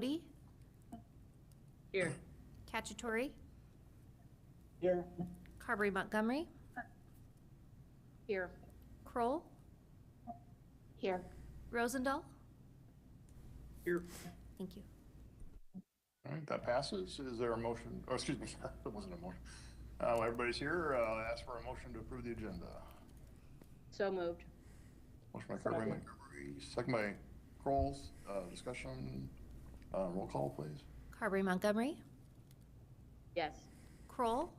Bodie, Here. Cacciatore, Here. Carberry Montgomery, Here. Kroll, Here. Rosendahl. Here. Thank you. All right, that passes. Is there a motion, or excuse me, that wasn't a motion. Everybody's here, ask for a motion to approve the agenda. So moved. Motion by Carberry Montgomery, second by Crowles, discussion, roll call, please. Carberry Montgomery, Yes. Kroll,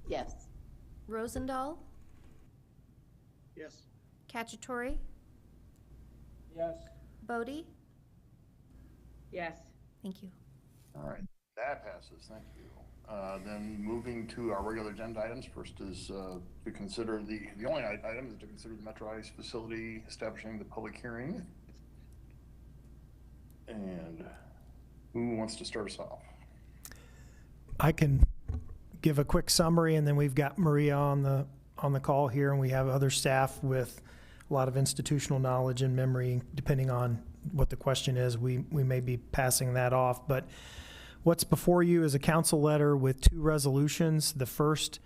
Yes. Rosendahl, Yes. Cacciatore, Yes. Bodie. Yes. Thank you. All right, that passes, thank you. Then moving to our regular agenda items, first is to consider the only item is to consider the Metro Ice facility establishing the public hearing. And who wants to start us off? I can give a quick summary, and then we've got Maria on the call here, and we have other staff with a lot of institutional knowledge and memory. Depending on what the question is, we may be passing that off. But what's before you is a council letter with two resolutions. The first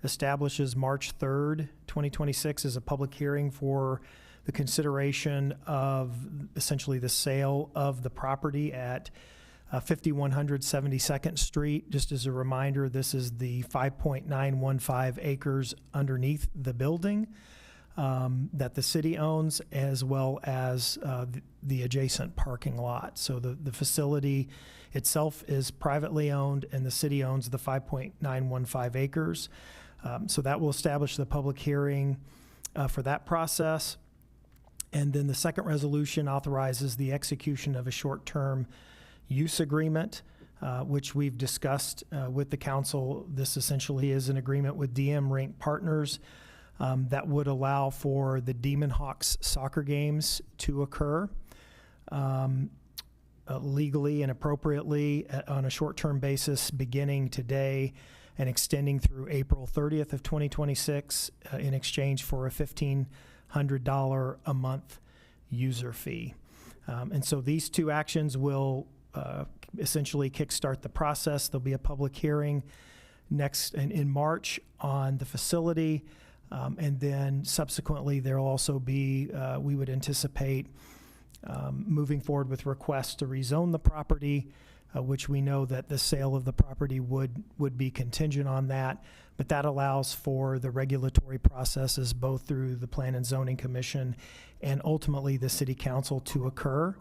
establishes March 3rd, 2026 as a public hearing for the consideration of essentially the sale of the property at 5100 72nd Street. Just as a reminder, this is the 5.915 acres underneath the building that the city owns, as well as the adjacent parking lot. So the facility itself is privately owned, and the city owns the 5.915 acres. So that will establish the public hearing for that process. And then the second resolution authorizes the execution of a short-term use agreement, which we've discussed with the council. This essentially is an agreement with DM Rink Partners that would allow for the Demon Hawks soccer games to occur legally and appropriately on a short-term basis beginning today and extending through April 30th of 2026 in exchange for a $1,500 a month user fee. And so these two actions will essentially kickstart the process. There'll be a public hearing next in March on the facility, and then subsequently there will also be, we would anticipate moving forward with requests to rezone the property, which we know that the sale of the property would be contingent on that, but that allows for the regulatory processes both through the Plan and Zoning Commission and ultimately the City Council to occur,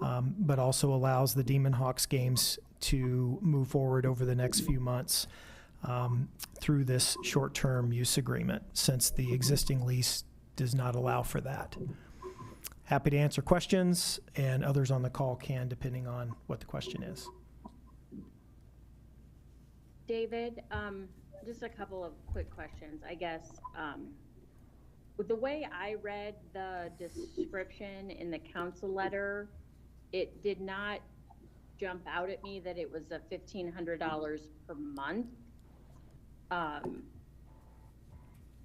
but also allows the Demon Hawks games to move forward over the next few months through this short-term use agreement, since the existing lease does not allow for that. Happy to answer questions, and others on the call can, depending on what the question is. David, just a couple of quick questions. I guess with the way I read the description in the council letter, it did not jump out at me that it was a $1,500 per month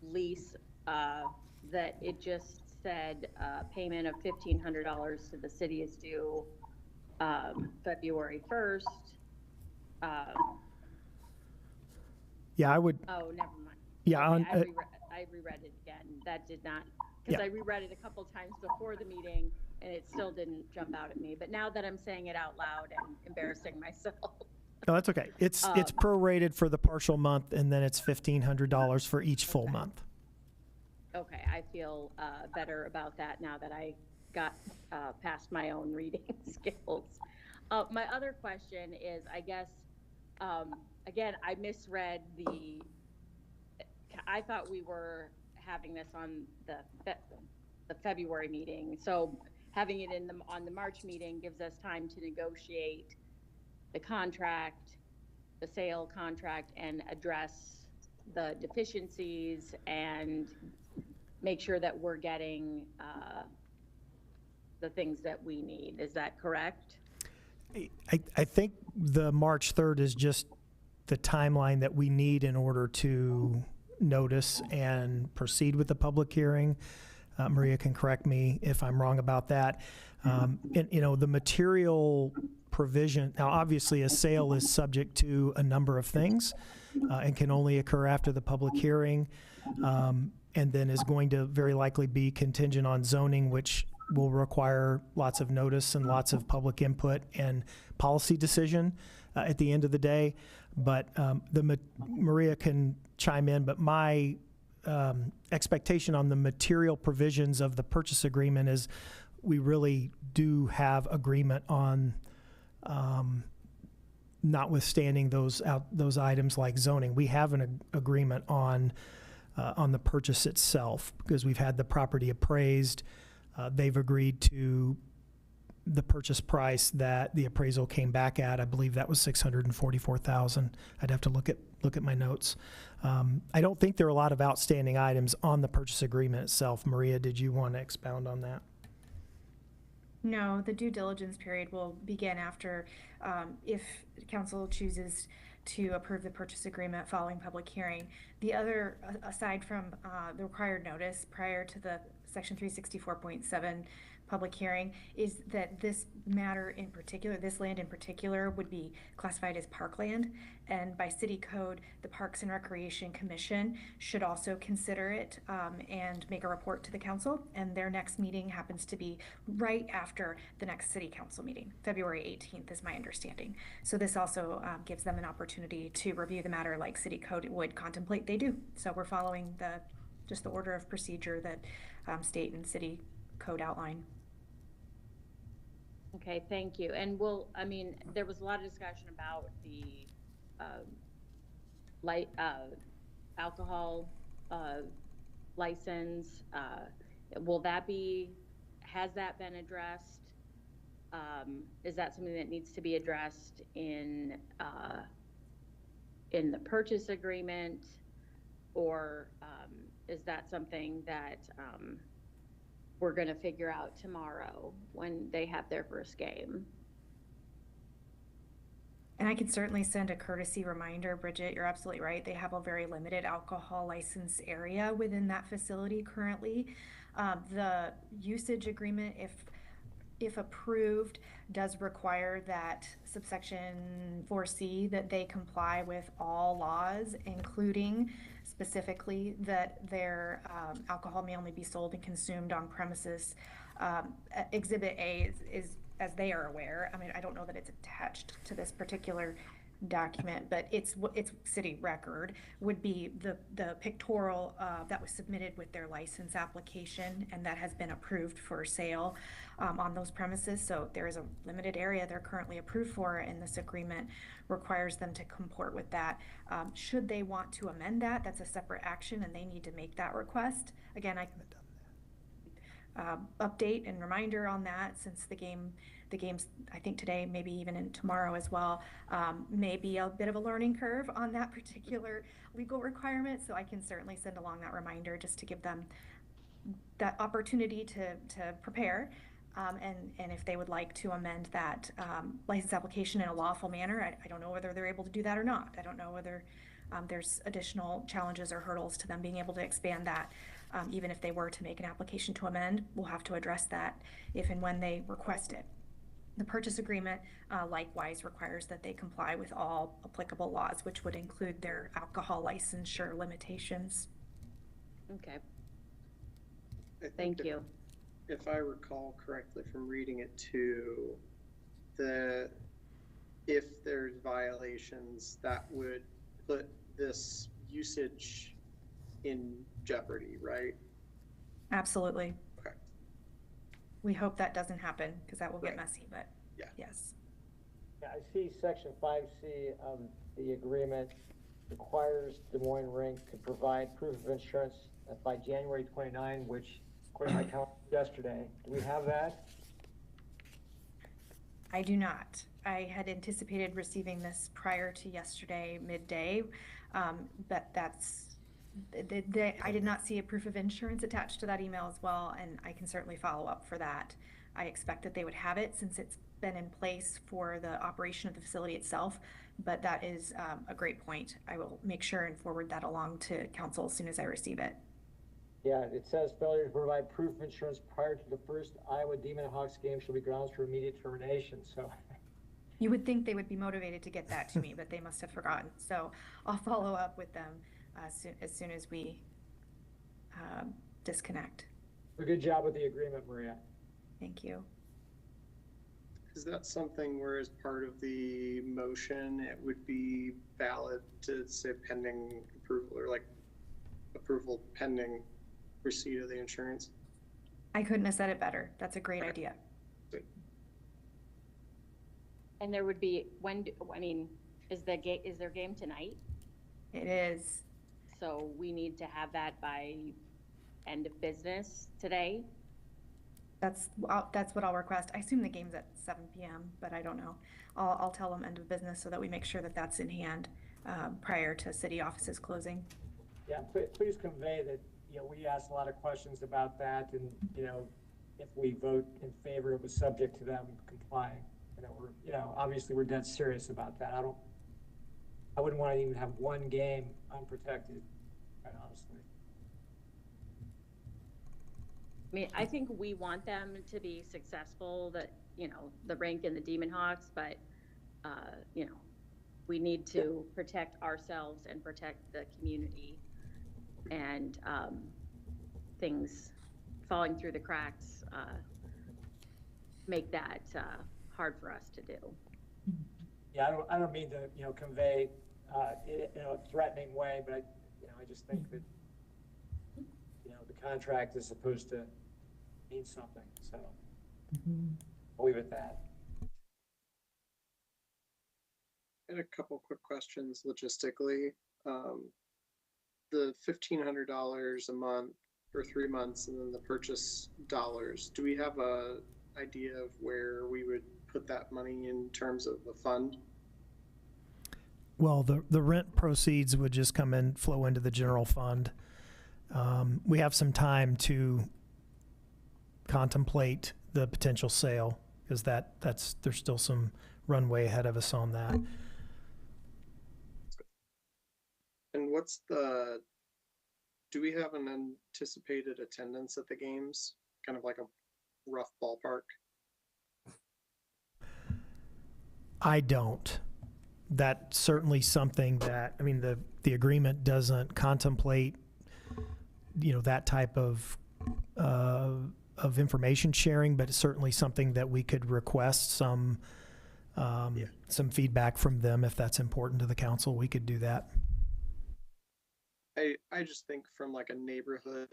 lease, that it just said payment of $1,500 to the city is due February 1st. Yeah, I would. Oh, never mind. Yeah, Okay, I reread it again. That did not, because Yeah. I reread it a couple times before the meeting, and it still didn't jump out at me. But now that I'm saying it out loud and embarrassing myself. No, that's okay. It's prorated for the partial month, and then it's $1,500 for each full month. Okay, I feel better about that now that I got past my own reading skills. My other question is, I guess, again, I misread I thought we were having this on the February meeting. So having it on the March meeting gives us time to negotiate the contract, the sale contract, and address the deficiencies and make sure that we're getting the things that we need. Is that correct? I think the March 3rd is just the timeline that we need in order to notice and proceed with the public hearing. Maria can correct me if I'm wrong about that. And, the material provision, now obviously a sale is subject to a number of things and can only occur after the public hearing, and then is going to very likely be contingent on zoning, which will require lots of notice and lots of public input and policy decision at the end of the day. But Maria can chime in, but my expectation on the material provisions of the purchase agreement is we really do have agreement on notwithstanding those items like zoning. We have an agreement on the purchase itself because we've had the property appraised. They've agreed to the purchase price that the appraisal came back at. I believe that was $644,000. I'd have to look at my notes. I don't think there are a lot of outstanding items on the purchase agreement itself. Maria, did you want to expound on that? No, the due diligence period will begin after, if council chooses to approve the purchase agreement following public hearing. The other, aside from the required notice prior to the Section 364.7 public hearing, is that this matter in particular, this land in particular, would be classified as parkland. And by city code, the Parks and Recreation Commission should also consider it and make a report to the council. And their next meeting happens to be right after the next city council meeting. February 18th is my understanding. So this also gives them an opportunity to review the matter like city code would contemplate they do. So we're following just the order of procedure that state and city code outline. Okay, thank you. And there was a lot of discussion about the alcohol license. Has that been addressed? Is that something that needs to be addressed in the purchase agreement? Or is that something that we're going to figure out tomorrow when they have their first game? And I can certainly send a courtesy reminder, Bridget, you're absolutely right. They have a very limited alcohol license area within that facility currently. The usage agreement, if approved, does require that subsection 4C that they comply with all laws, including specifically that their alcohol may only be sold and consumed on premises. Exhibit A is, as they are aware, I don't know that it's attached to this particular document, but it's city record, would be the pictorial that was submitted with their license application, and that has been approved for sale on those premises. So there is a limited area they're currently approved for, and this agreement requires them to comport with that. Should they want to amend that, that's a separate action, and they need to make that request. Again, I can update and reminder on that, since the game's, I think today, maybe even in tomorrow as well, may be a bit of a learning curve on that particular legal requirement. So I can certainly send along that reminder just to give them that opportunity to prepare. And if they would like to amend that license application in a lawful manner, I don't know whether they're able to do that or not. I don't know whether there's additional challenges or hurdles to them being able to expand that. Even if they were to make an application to amend, we'll have to address that if and when they request it. The purchase agreement likewise requires that they comply with all applicable laws, which would include their alcohol licensure limitations. Okay, I think thank you. If I recall correctly from reading it too, if there's violations, that would put this usage in jeopardy, right? Absolutely. Okay. We hope that doesn't happen, because that will get Right. messy, but Yeah. yes. Yeah, I see section 5C of the agreement requires Des Moines Rink to provide proof of insurance by January 29, which according to my calendar yesterday. Do we have that? I do not. I had anticipated receiving this prior to yesterday midday, but I did not see a proof of insurance attached to that email as well, and I can certainly follow up for that. I expect that they would have it since it's been in place for the operation of the facility itself, but that is a great point. I will make sure and forward that along to council as soon as I receive it. Yeah, it says failure to provide proof of insurance prior to the first Iowa Demon Hawks game shall be grounds for immediate termination, so. You would think they would be motivated to get that to me, but they must have forgotten. So I'll follow up with them as soon as we disconnect. Good job with the agreement, Maria. Thank you. Is that something where as part of the motion, it would be valid to say pending approval or like approval pending receipt of the insurance? I couldn't have said it better. That's a great idea. And there would be, is there game tonight? It is. So we need to have that by end of business today? That's what I'll request. I assume the game's at 7 p.m., but I don't know. I'll tell them end of business so that we make sure that that's in hand prior to city offices closing. Yeah, please convey that, we asked a lot of questions about that, and, if we vote in favor, it was subject to them complying. Obviously we're dead serious about that. I wouldn't want to even have one game unprotected, quite honestly. I mean, I think we want them to be successful, the Rink and the Demon Hawks, but, we need to protect ourselves and protect the community, and things falling through the cracks make that hard for us to do. Yeah, I don't mean to, convey, in a threatening way, but I just think that, the contract is supposed to mean something, so I'll leave it at that. I had a couple quick questions logistically. The $1,500 a month for 3 months and then the purchase dollars, do we have a idea of where we would put that money in terms of a fund? Well, the rent proceeds would just come in, flow into the general fund. We have some time to contemplate the potential sale because there's still some runway ahead of us on that. And do we have an anticipated attendance at the games? Kind of like a rough ballpark? I don't. That's certainly something that, the agreement doesn't contemplate, that type of information sharing, but it's certainly something that we could request some feedback from them. If that's important to the council, we could do that. I just think from like a neighborhood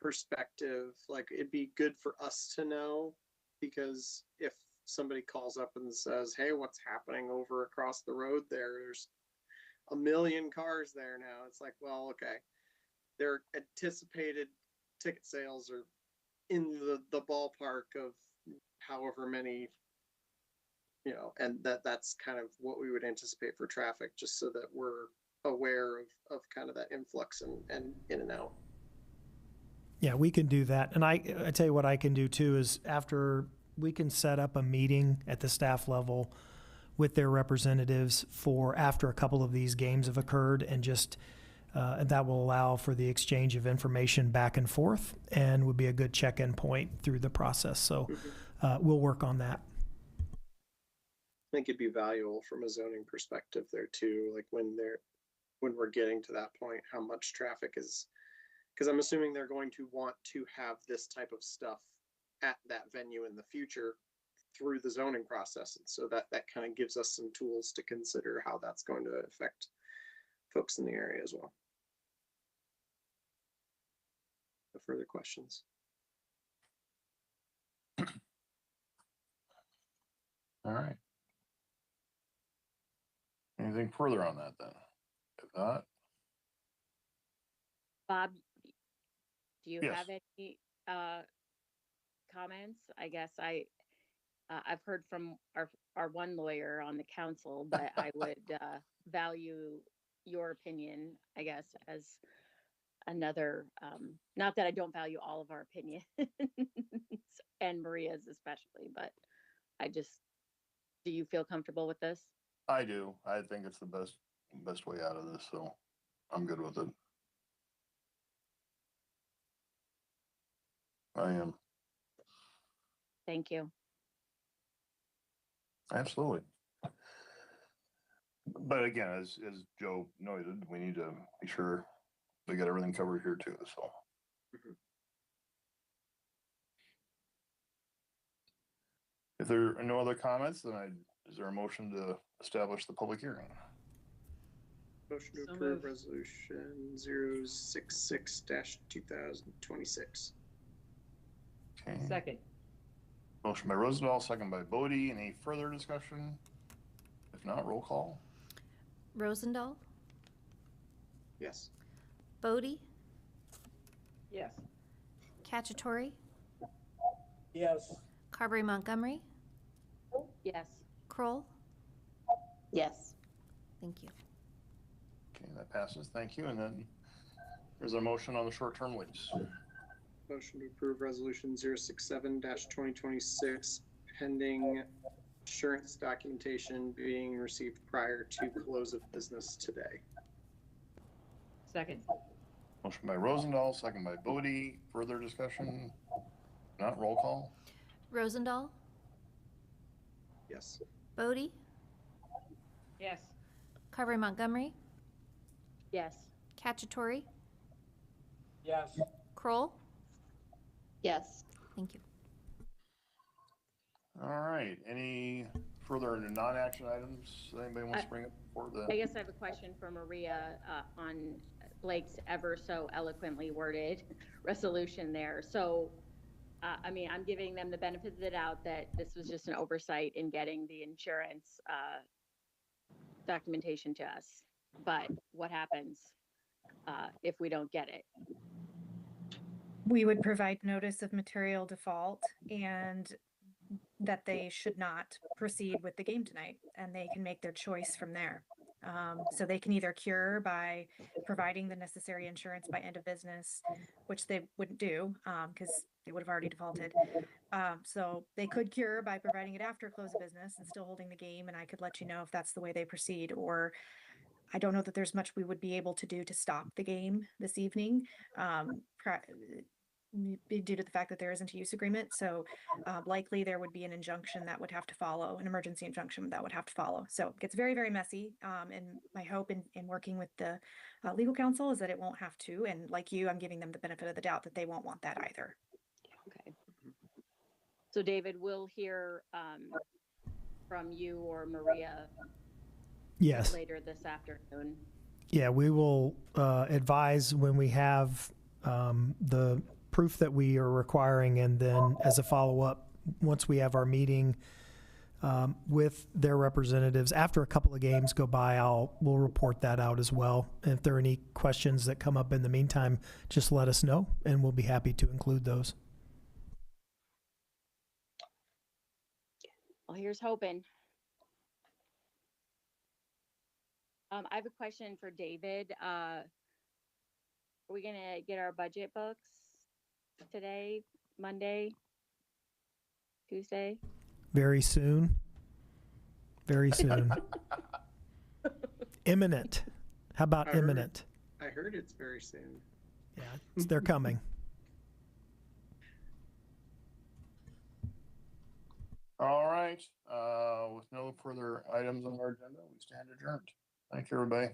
perspective, like it'd be good for us to know, because if somebody calls up and says, hey, what's happening over across the road there's a million cars there now, it's like, well, okay, their anticipated ticket sales are in the ballpark of however many, and that's kind of what we would anticipate for traffic, just so that we're aware of kind of that influx and in and out. Yeah, we can do that. And I tell you what I can do too is after we can set up a meeting at the staff level with their representatives for after a couple of these games have occurred, and just and that will allow for the exchange of information back and forth and would be a good check-in point through the process. So we'll work on that. I think it'd be valuable from a zoning perspective there too, like when we're getting to that point, how much traffic is, because I'm assuming they're going to want to have this type of stuff at that venue in the future through the zoning process. And so that kind of gives us some tools to consider how that's going to affect folks in the area as well. No further questions. All right. Anything further on that then? If not, Bob, do you Yes. have any comments? I guess I've heard from our one lawyer on the council, but I would value your opinion, I guess, as another, not that I don't value all of our opinions and Maria's especially, but do you feel comfortable with this? I do. I think it's the best way out of this, so I'm good with it. I am. Thank you. Absolutely. But again, as Joe noted, we need to be sure we get everything covered here too, so. Mhm. If there are no other comments, then is there a motion to establish the public hearing? Motion to So approve moved. resolution 066-2026. Okay. Second. Motion by Rosendahl, second by Bodie. Any further discussion? If not, roll call. Rosendahl, Yes. Bodie, Yes. Cacciatore, Yes. Carberry Montgomery, Yes. Kroll. Yes. Thank you. Okay, that passes. Thank you. And then there's a motion on the short-term lease. Motion to approve resolution 067-2026 pending insurance documentation being received prior to close of business today. Second. Motion by Rosendahl, second by Bodie. Further discussion? Not roll call. Rosendahl, Yes. Bodie, Yes. Carberry Montgomery, Yes. Cacciatore, Yes. Kroll. Yes. Thank you. All right. Any further non-action items that anybody wants to bring up before I the? guess I have a question for Maria on Blake's ever so eloquently worded resolution there. So, I mean, I'm giving them the benefit of the doubt that this was just an oversight in getting the insurance documentation to us. But what happens if we don't get it? We would provide notice of material default and that they should not proceed with the game tonight, and they can make their choice from there. So they can either cure by providing the necessary insurance by end of business, which they wouldn't do, because they would have already defaulted. So they could cure by providing it after close of business and still holding the game, and I could let you know if that's the way they proceed, or I don't know that there's much we would be able to do to stop the game this evening. Due to the fact that there isn't a use agreement. So likely there would be an injunction that would have to follow, an emergency injunction that would have to follow. So it gets very, very messy. And my hope in working with the legal counsel is that it won't have to. And like you, I'm giving them the benefit of the doubt that they won't want that either. Okay. So David, we'll hear from you or Maria Yes. later this afternoon. Yeah, we will advise when we have the proof that we are requiring, and then as a follow-up, once we have our meeting with their representatives, after a couple of games go by, we'll report that out as well. And if there are any questions that come up in the meantime, just let us know, and we'll be happy to include those. Well, here's hoping. I have a question for David. Are we gonna get our budget books today, Monday, Tuesday? Very soon. Very soon. Imminent. How about I heard it. imminent? I heard it's very soon. Yeah, they're coming. All right. With no further items on our agenda, we stand adjourned. Thank you, everybody.